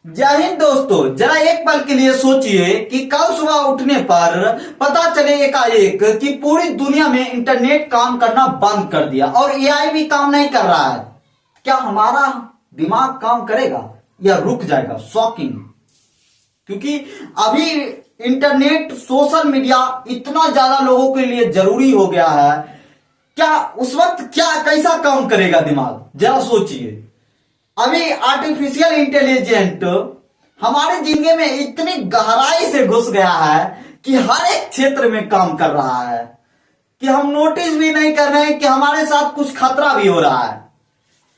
जय हिंद दोस्तों, जरा एक पल के लिए सोचिए कि कल सुबह उठने पर पता चले एकाएक कि पूरी दुनिया में इंटरनेट काम करना बंद कर दिया और एआई भी काम नहीं कर रहा है। क्या हमारा दिमाग काम करेगा या रुक जाएगा? शॉकिंग। क्योंकि अभी इंटरनेट, सोशल मीडिया इतना ज्यादा लोगों के लिए जरूरी हो गया है। क्या उस वक्त कैसा काम करेगा दिमाग? जरा सोचिए। अभी आर्टिफिशियल इंटेलिजेंट हमारे जिंदगी में इतनी गहराई से घुस गया है कि हर एक क्षेत्र में काम कर रहा है कि हम नोटिस भी नहीं कर रहे हैं कि हमारे साथ कुछ खतरा भी हो रहा है।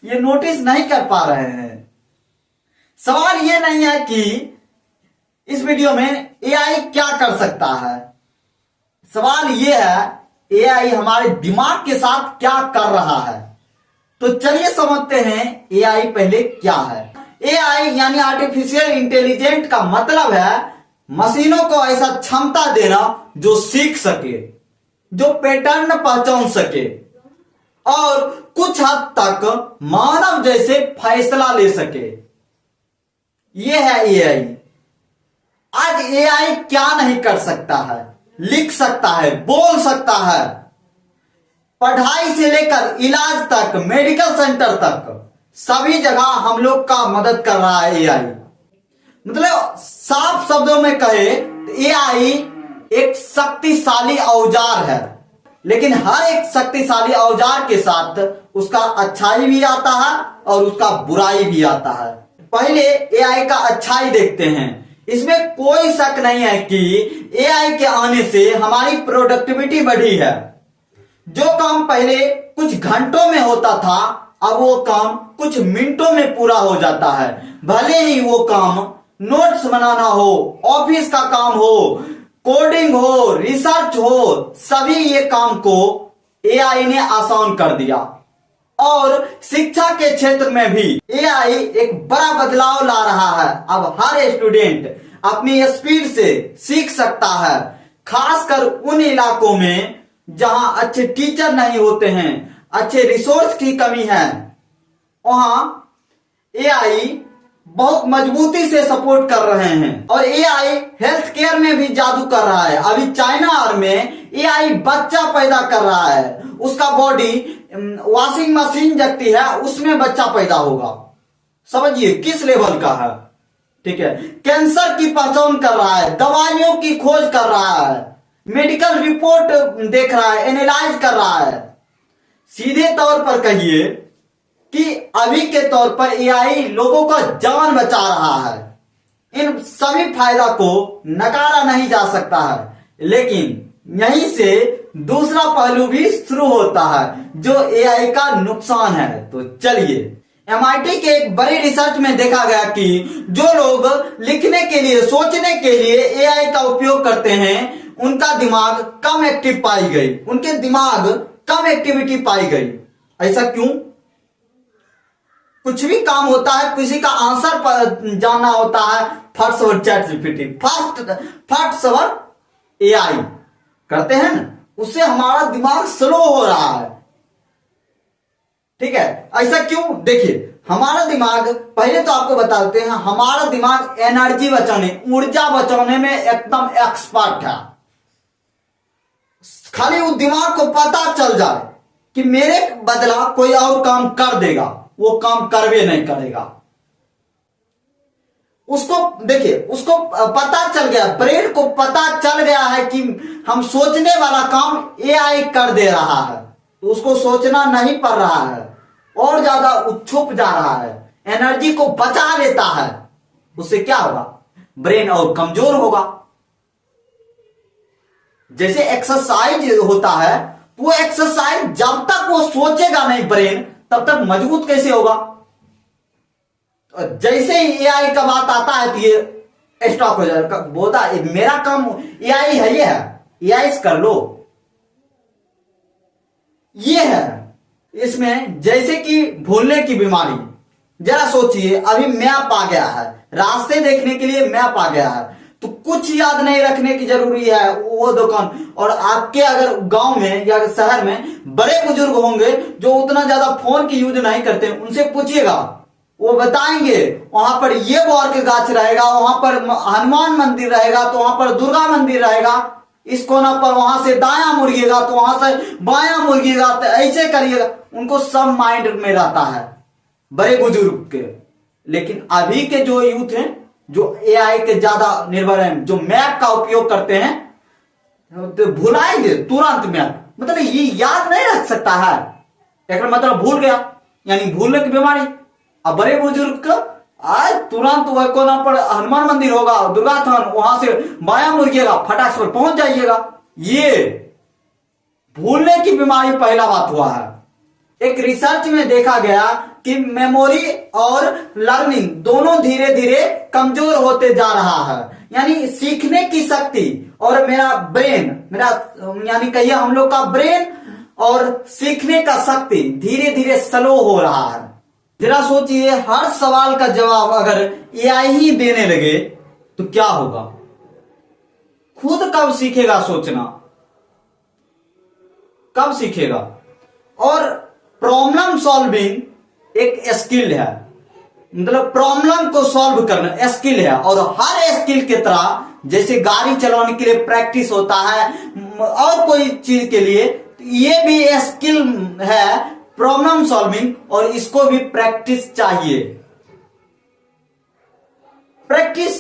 ये नोटिस नहीं कर पा रहे हैं। सवाल ये नहीं है कि इस वीडियो में एआई क्या कर सकता है, सवाल ये है एआई हमारे दिमाग के साथ क्या कर रहा है। तो चलिए समझते हैं एआई पहले क्या है। एआई यानी आर्टिफिशियल इंटेलिजेंट का मतलब है मशीनों को ऐसा क्षमता देना जो सीख सके, जो पैटर्न पहचान सके और कुछ हद तक मानव जैसे फैसला ले सके। यह है एआई। आज एआई क्या नहीं कर सकता है? लिख सकता है, बोल सकता है, पढ़ाई से लेकर इलाज तक, मेडिकल सेंटर तक, सभी जगह हम लोग का मदद कर रहा है एआई। मतलब साफ शब्दों में कहे तो एआई एक शक्तिशाली औजार है, लेकिन हर एक शक्तिशाली औजार के साथ उसका अच्छाई भी आता है और उसका बुराई भी आता है। पहले एआई का अच्छाई देखते हैं। इसमें कोई शक नहीं है कि एआई के आने से हमारी प्रोडक्टिविटी बढ़ी है। जो काम पहले कुछ घंटों में होता था, अब वो काम कुछ मिनटों में पूरा हो जाता है। भले ही वो काम नोट्स बनाना हो, ऑफिस का काम हो, कोडिंग हो, रिसर्च हो, सभी ये काम को एआई ने आसान कर दिया। और शिक्षा के क्षेत्र में भी एआई एक बड़ा बदलाव ला रहा है। अब हर स्टूडेंट अपनी स्पीड से सीख सकता है, खासकर उन इलाकों में जहां अच्छे टीचर नहीं होते हैं, अच्छे रिसोर्स की कमी है। वहां एआई बहुत मजबूती से सपोर्ट कर रहे हैं और एआई हेल्थ केयर में भी जादू कर रहा है। अभी चाइना में एआई बच्चा पैदा कर रहा है। उसका बॉडी वॉशिंग मशीन जगती है, उसमें बच्चा पैदा होगा। समझिए किस लेवल का है। ठीक है, कैंसर की पहचान कर रहा है, दवाइयों की खोज कर रहा है, मेडिकल रिपोर्ट देख रहा है, एनालाइज कर रहा है। सीधे तौर पर कहिए कि अभी के तौर पर एआई लोगों का जान बचा रहा है। इन सभी फायदा को नकारा नहीं जा सकता है, लेकिन यहीं से दूसरा पहलू भी शुरू होता है जो एआई का नुकसान है। तो चलिए, एमआईटी के एक बड़ी रिसर्च में देखा गया कि जो लोग लिखने के लिए, सोचने के लिए एआई का उपयोग करते हैं, उनका दिमाग कम एक्टिव पाई गई, उनके दिमाग कम एक्टिविटी पाई गई। ऐसा क्यों? कुछ भी काम होता है, किसी का आंसर पर जाना होता है, फट सवर चैट जीपीटी, फट सवर एआई करते हैं ना, उससे हमारा दिमाग स्लो हो रहा है। ठीक है, ऐसा क्यों? देखिए, हमारा दिमाग, पहले तो आपको बता देते हैं, हमारा दिमाग एनर्जी बचाने, ऊर्जा बचाने में एकदम एक्सपर्ट है। खाली उस दिमाग को पता चल जाए कि मेरे बदला कोई और काम कर देगा, वो काम करवे नहीं करेगा। उसको देखिए, उसको पता चल गया, ब्रेन को पता चल गया है कि हम सोचने वाला काम एआई कर दे रहा है, तो उसको सोचना नहीं पड़ रहा है और ज्यादा छुप जा रहा है, एनर्जी को बचा लेता है। उससे क्या होगा? ब्रेन और कमजोर होगा। जैसे एक्सरसाइज होता है, वो एक्सरसाइज जब तक वो सोचेगा नहीं ब्रेन, तब तक मजबूत कैसे होगा? जैसे ही एआई का बात आता है तो ये स्टॉप हो जाएगा, बोलता है मेरा काम एआई है, ये है, एआई कर लो। ये है इसमें जैसे कि भूलने की बीमारी। जरा सोचिए, अभी मैप आ गया है, रास्ते देखने के लिए मैप आ गया है, तो कुछ याद नहीं रखने की जरूरी है वो दुकान। और आपके अगर गांव में या शहर में बड़े बुजुर्ग होंगे जो उतना ज्यादा फोन की यूज नहीं करते, उनसे पूछिएगा वो बताएंगे वहां पर ये बौर गाछ रहेगा, वहां पर हनुमान मंदिर रहेगा तो वहां पर दुर्गा मंदिर रहेगा, इस कोना पर वहां से दायां मुड़िएगा तो वहां से बायां मुड़िएगा, तो ऐसे करिएगा। उनको सब माइंड में रहता है बड़े बुजुर्ग के। लेकिन अभी के जो यूथ हैं, जो एआई के ज्यादा निर्भर हैं, जो मैप का उपयोग करते हैं, तो भुलाएंगे तुरंत मैप, मतलब ये याद नहीं रख सकता है, एक मतलब भूल गया, यानी भूलने की बीमारी। अब बड़े बुजुर्ग का आज तुरंत वह कोना पर हनुमान मंदिर होगा, दुर्गा थान, वहां से बायां मुड़िएगा, फटाक से पहुंच जाइएगा। ये भूलने की बीमारी पहला बात हुआ है। एक रिसर्च में देखा गया कि मेमोरी और लर्निंग दोनों धीरे धीरे कमजोर होते जा रहा है, यानी सीखने की शक्ति और मेरा ब्रेन, मेरा यानी कहिए हम लोग का ब्रेन और सीखने का शक्ति धीरे धीरे स्लो हो रहा है। जरा सोचिए, हर सवाल का जवाब अगर एआई ही देने लगे तो क्या होगा? खुद कब सीखेगा सोचना, कब सीखेगा? और प्रॉब्लम सॉल्विंग एक स्किल है, मतलब प्रॉब्लम को सॉल्व करना स्किल है। और हर स्किल की तरह जैसे गाड़ी चलाने के लिए प्रैक्टिस होता है और कोई चीज के लिए, ये भी स्किल है प्रॉब्लम सॉल्विंग, और इसको भी प्रैक्टिस चाहिए। प्रैक्टिस,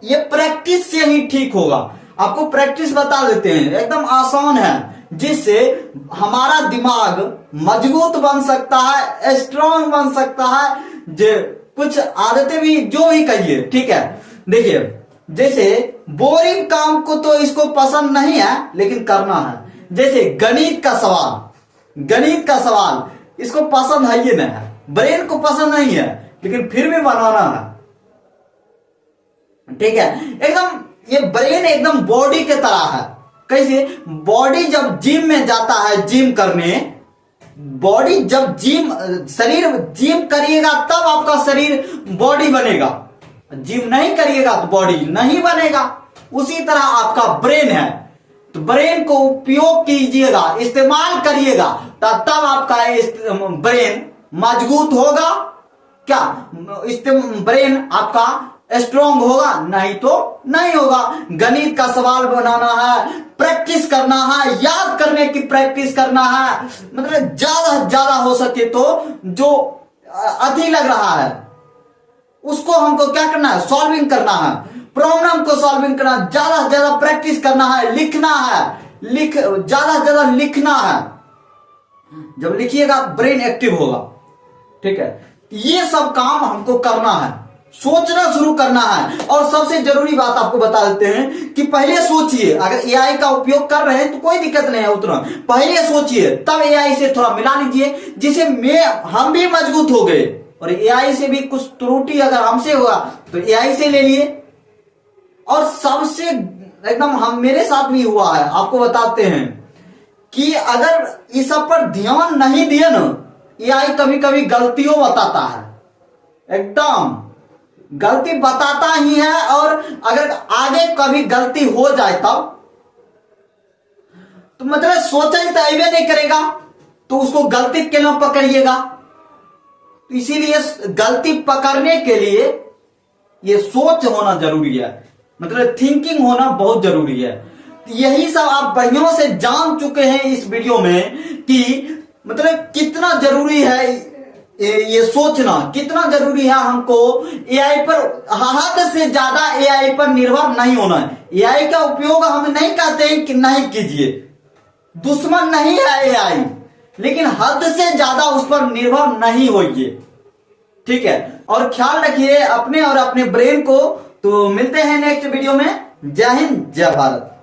ये प्रैक्टिस से ही ठीक होगा। आपको प्रैक्टिस बता देते हैं, एकदम आसान है, जिससे हमारा दिमाग मजबूत बन सकता है, स्ट्रांग बन सकता है, जो कुछ आदतें भी जो भी कहिए, ठीक है। देखिए, जैसे बोरिंग काम को तो इसको पसंद नहीं है लेकिन करना है। जैसे गणित का सवाल, गणित का सवाल इसको पसंद है, ये नहीं है, ब्रेन को पसंद नहीं है, लेकिन फिर भी बनाना है, ठीक है। एकदम ये ब्रेन एकदम बॉडी के तरह है। कैसे? बॉडी जब जिम में जाता है, जिम करने, बॉडी जब जिम, शरीर जिम करिएगा तब आपका शरीर बॉडी बनेगा, जिम नहीं करिएगा तो बॉडी नहीं बनेगा। उसी तरह आपका ब्रेन है, तो ब्रेन को उपयोग कीजिएगा, इस्तेमाल करिएगा, तब आपका ब्रेन मजबूत होगा। क्या ब्रेन आपका स्ट्रांग होगा? नहीं तो नहीं होगा। गणित का सवाल बनाना है, प्रैक्टिस करना है, याद करने की प्रैक्टिस करना है, मतलब ज्यादा ज्यादा हो सके तो जो अधिक लग रहा है उसको हमको क्या करना है? सॉल्विंग करना है, प्रॉब्लम को सॉल्विंग करना, ज्यादा से ज्यादा प्रैक्टिस करना है, लिखना है, ज्यादा से ज्यादा लिखना है। जब लिखिएगा ब्रेन एक्टिव होगा, ठीक है। ये सब काम हमको करना है, सोचना शुरू करना है। और सबसे जरूरी बात आपको बता देते हैं कि पहले सोचिए, अगर एआई का उपयोग कर रहे हैं तो कोई दिक्कत नहीं है उतना, पहले सोचिए तब एआई से थोड़ा मिला लीजिए, जिसे हम भी मजबूत हो गए। और एआई से भी कुछ त्रुटि अगर हमसे हुआ तो एआई से ले लिए। और सबसे एकदम मेरे साथ भी हुआ है, आपको बताते हैं कि अगर इस सब पर ध्यान नहीं दिए ना, एआई कभी कभी गलतियों बताता है, एकदम गलती बताता ही है। और अगर आगे कभी गलती हो जाए तब तो मतलब सोचा ही तैयार नहीं करेगा, तो उसको गलती के ना पकड़िएगा। तो इसीलिए गलती पकड़ने के लिए ये सोच होना जरूरी है, मतलब थिंकिंग होना बहुत जरूरी है। यही सब आप बढ़ियों से जान चुके हैं इस वीडियो में कि मतलब कितना जरूरी है ये सोचना, कितना जरूरी है हमको एआई पर हद से ज्यादा एआई पर निर्भर नहीं होना है। एआई का उपयोग हम नहीं कहते हैं कि नहीं कीजिए, दुश्मन नहीं है एआई, लेकिन हद से ज्यादा उस पर निर्भर नहीं होइए, ठीक है। और ख्याल रखिए अपने और अपने ब्रेन को। तो मिलते हैं नेक्स्ट वीडियो में। जय हिंद, जय भारत।